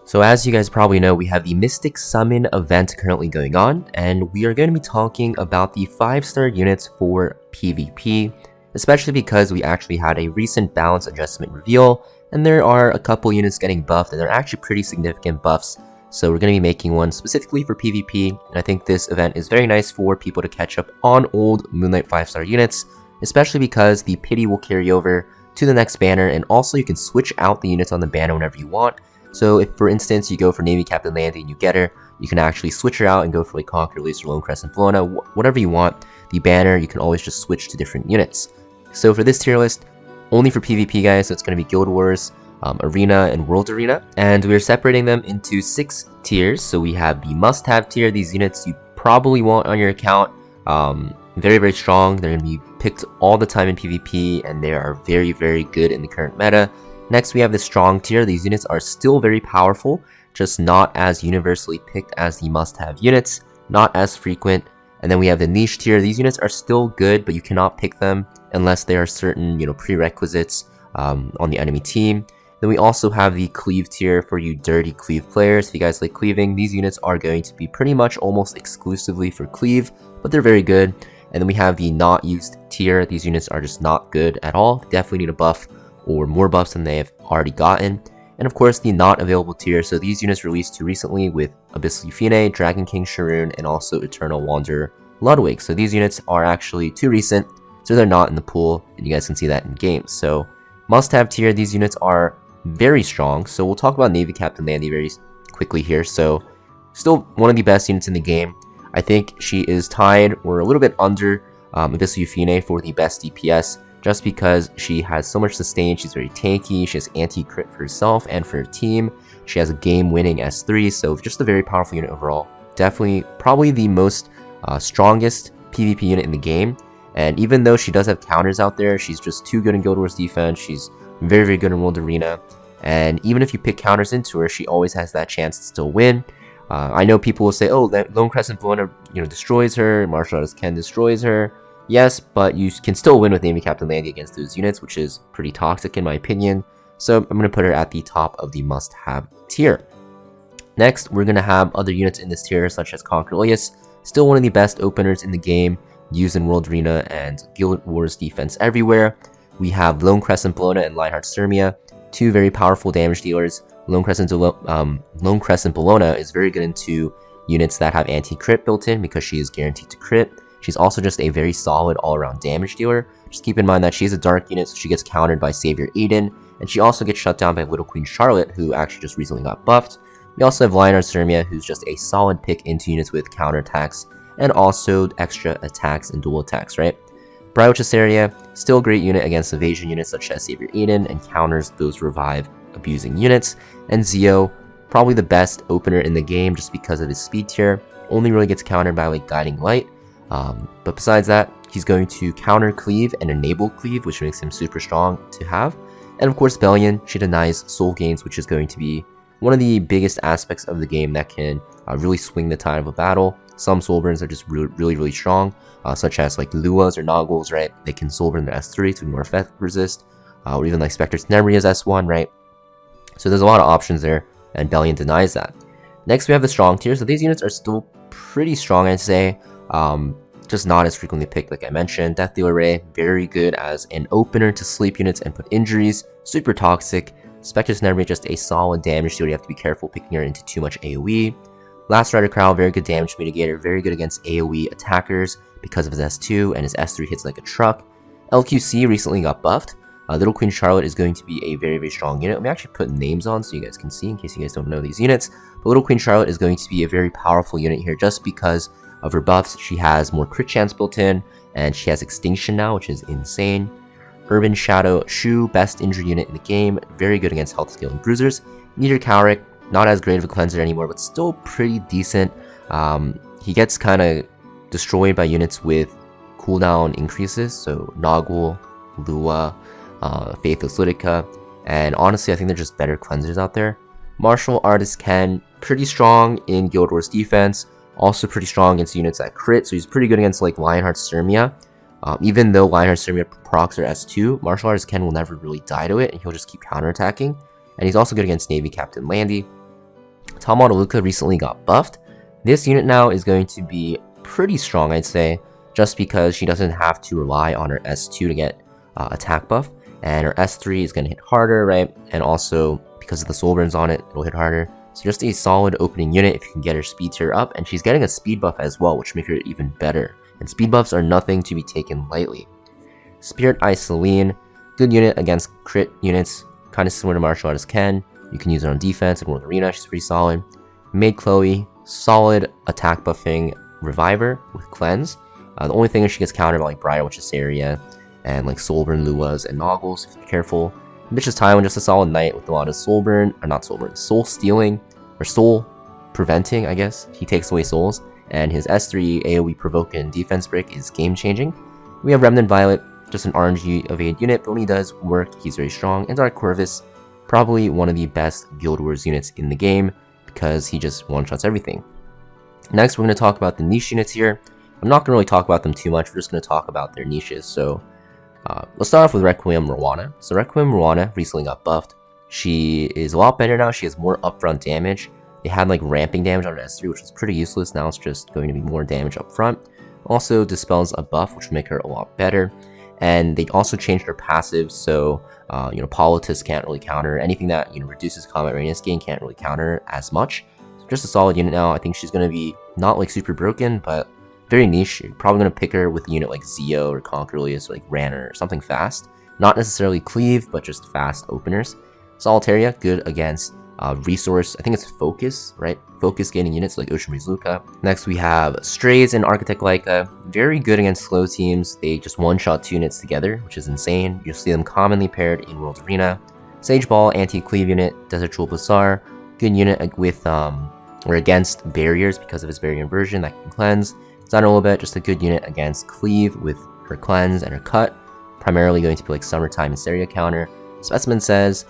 So as you guys probably know, we have the Mystic Summon event currently going on, and we are going to be talking about the 5-star units for PvP, especially because we actually had a recent balance adjustment reveal, and there are a couple units getting buffed, and they're actually pretty significant buffs. So we're going to be making one specifically for PvP, and I think this event is very nice for people to catch up on old Moonlight 5-star units, especially because the pity will carry over to the next banner, and also you can switch out the units on the banner whenever you want. So if, for instance, you go for Navy Captain Landy and you get her, you can actually switch her out and go for like Conquer Release or Lone Crescent Bologna, whatever you want. The banner, you can always just switch to different units. So for this tier list, only for PvP guys, so it's going to be Guild Wars, Arena, and World Arena. And we're separating them into 6 tiers. So we have the must-have tier, these units you probably want on your account. Very, very strong. They're going to be picked all the time in PvP, and they are very, very good in the current meta. Next, we have the strong tier. These units are still very powerful, just not as universally picked as the must-have units, not as frequent. And then we have the niche tier. These units are still good, but you cannot pick them unless there are certain, prerequisites on the enemy team. Then we also have the Cleave tier for you dirty Cleave players. If you guys like cleaving, these units are going to be pretty much almost exclusively for Cleave, but they're very good. And then we have the not used tier. These units are just not good at all. Definitely need a buff or more buffs than they have already gotten. And of course the not available tier, so these units released too recently with Abyssal Euphine, Dragon King Sharoon, and also Eternal Wanderer Ludwig. So these units are actually too recent, so they're not in the pool, and you guys can see that in games. So must-have tier, these units are very strong. So we'll talk about Navy Captain Landy very quickly here. So still one of the best units in the game. I think she is tied or a little bit under Abyssal Euphine for the best DPS, just because she has so much sustain. She's very tanky, she has anti-crit for herself and for her team, she has a game-winning S3, so just a very powerful unit overall. Definitely, probably the most strongest PvP unit in the game, and even though she does have counters out there, she's just too good in Guild Wars defense, she's very, very good in World Arena, and even if you pick counters into her, she always has that chance to still win. I know people will say, oh, that Lone Crescent Bologna, destroys her, Martial Artist Ken destroys her. Yes, but you can still win with Navy Captain Landy against those units, which is pretty toxic in my opinion. So I'm going to put her at the top of the must-have tier. Next, we're going to have other units in this tier, such as Conquer Release, still one of the best openers in the game, used in World Arena and Guild Wars defense everywhere. We have Lone Crescent Bologna and Lionheart Sturmia, two very powerful damage dealers. Lone Crescent Bologna is very good into units that have anti-crit built in because she is guaranteed to crit. She's also just a very solid all-around damage dealer. Just keep in mind that she's a dark unit, so she gets countered by Savior Aiden, and she also gets shut down by Little Queen Charlotte, who actually just recently got buffed. We also have Lionheart Sturmia, who's just a solid pick into units with counterattacks, and also extra attacks and dual attacks, right? Brio Cesaria, still a great unit against evasion units such as Savior Aiden, and counters those revive abusing units. And Zio, probably the best opener in the game just because of his speed tier, only really gets countered by like Guiding Light. But besides that, he's going to counter Cleave and enable Cleave, which makes him super strong to have. And of course, Bellion, she denies soul gains, which is going to be one of the biggest aspects of the game that can really swing the tide of a battle. Some soul burns are just really strong, such as like Luas or Noggles, right? They can soul burn their S3 to more effect resist, or even like Spectre's Nemria's S1, right? So there's a lot of options there, and Bellion denies that. Next, we have the strong tier. So these units are still pretty strong, I'd say. Just not as frequently picked, like I mentioned. Death Dealer Ray, very good as an opener to sleep units and put injuries. Super toxic. Spectre's Nemria, just a solid damage dealer. You have to be careful picking her into too much AoE. Last Rider Crowl, very good damage mitigator, very good against AoE attackers because of his S2, and his S3 hits like a truck. LQC recently got buffed. Little Queen Charlotte is going to be a very, very strong unit. Let me actually put names on so you guys can see in case you guys don't know these units. But Little Queen Charlotte is going to be a very powerful unit here just because of her buffs. She has more crit chance built in, and she has Extinction now, which is insane. Urban Shadow Shu, best injury unit in the game, very good against health scaling bruisers. Meteor Cowrick, not as great of a cleanser anymore, but still pretty decent. He gets kind of destroyed by units with cooldown increases, so Noggle, Lua, Faithless Ludica, and honestly I think they're just better cleansers out there. Martial Artist Ken, pretty strong in Guild Wars defense, also pretty strong against units that crit, so he's pretty good against like Lionheart Sturmia. Even though Lionheart Sturmia procs her S2, Martial Artist Ken will never really die to it, and he'll just keep counterattacking. And he's also good against Navy Captain Landy. Tamaruka recently got buffed. This unit now is going to be pretty strong, I'd say, just because she doesn't have to rely on her S2 to get attack buff, and her S3 is going to hit harder, right? And also, because of the soul burns on it, it'll hit harder. So just a solid opening unit if you can get her speed tier up, and she's getting a speed buff as well, which makes her even better. And speed buffs are nothing to be taken lightly. Spirit Eye Celine, good unit against crit units, kind of similar to Martial Artist Ken. You can use her on defense in World Arena, she's pretty solid. Maid Chloe, solid attack buffing reviver with cleanse. The only thing is she gets countered by like Briar Witch's area and like Soulburn Luas and Noggles, so be careful. Bitch's Tywin, just a solid knight with a lot of Soulburn, or not Soulburn, soul stealing, or soul preventing, I guess. He takes away souls, and his S3 AoE provoke and defense break is game changing. We have Remnant Violet, just an RNG evade unit, but when he does work, he's very strong. And Dark Corvus, probably one of the best Guild Wars units in the game, because he just one-shots everything. Next, we're going to talk about the niche units here. I'm not going to really talk about them too much, we're just going to talk about their niches. So, let's start off with Requiem Rowana. So Requiem Rowana recently got buffed. She is a lot better now, she has more upfront damage. They had like ramping damage on her S3, which was pretty useless, now it's just going to be more damage up front. Also dispels a buff, which will make her a lot better. And they also changed her passive, so Politis can't really counter. Anything that reduces combat readiness gain can't really counter as much. So just a solid unit now. I think she's going to be not like super broken, but very niche. You're probably going to pick her with a unit like Zio or Conquerlius or like Ranner or something fast. Not necessarily Cleave, but just fast openers. Solitaria, good against resource. I think it's focus, right? Focus gaining units like Ocean Breeze Luca. Next we have Strays and Architect Leica. Very good against slow teams. They just one-shot 2 units together, which is insane. You'll see them commonly paired in World Arena. Sage Ball, Anti-Cleave unit, Desert Jewel Bazaar. Good unit with or against barriers because of his barrier inversion that can cleanse. Zanolabet, just a good unit against Cleave with her cleanse and her cut. Primarily going to be like Summertime and Seria counter. Specimen says,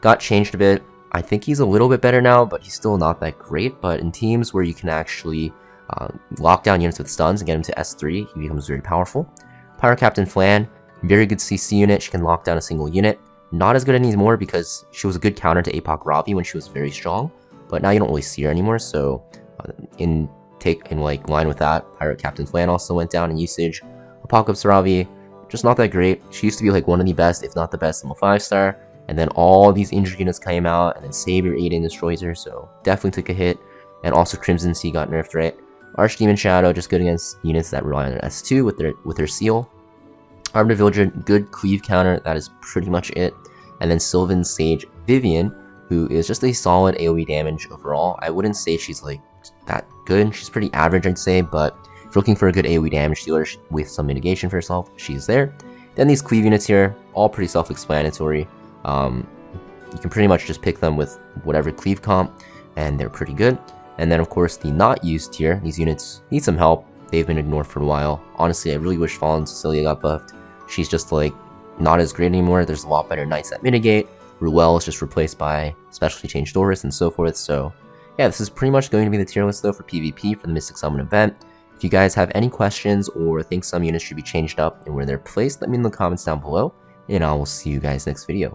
got changed a bit. I think he's a little bit better now, but he's still not that great. But in teams where you can actually lock down units with stuns and get him to S3, he becomes very powerful. Pyro Captain Flan, very good CC unit. She can lock down a single unit. Not as good anymore because she was a good counter to Apoc Ravi when she was very strong. But now you don't really see her anymore. So in line with that, Pirate Captain Flan also went down in usage. Apocalypse Ravi, just not that great. She used to be like one of the best, if not the best, level 5-star. And then all these injured units came out, and then Savior Aiden destroys her, so definitely took a hit. And also Crimson Sea got nerfed, right? Archdemon Shadow, just good against units that rely on their S2 with their seal. Armed Villager, good cleave counter, that is pretty much it. And then Sylvan Sage Vivian, who is just a solid AoE damage overall. I wouldn't say she's like that good, she's pretty average I'd say, but if you're looking for a good AoE damage dealer with some mitigation for herself, she's there. Then these cleave units here, all pretty self-explanatory. You can pretty much just pick them with whatever cleave comp, and they're pretty good. And then of course the not used tier, these units need some help. They've been ignored for a while. Honestly, I really wish Fallen Cecilia got buffed. She's just like not as great anymore. There's a lot better knights that mitigate. Ruel is just replaced by specialty changed Doris and so forth. So yeah, this is pretty much going to be the tier list though for PvP for the Mystic Summon event. If you guys have any questions or think some units should be changed up and where they're placed, let me know in the comments down below, and I will see you guys next video.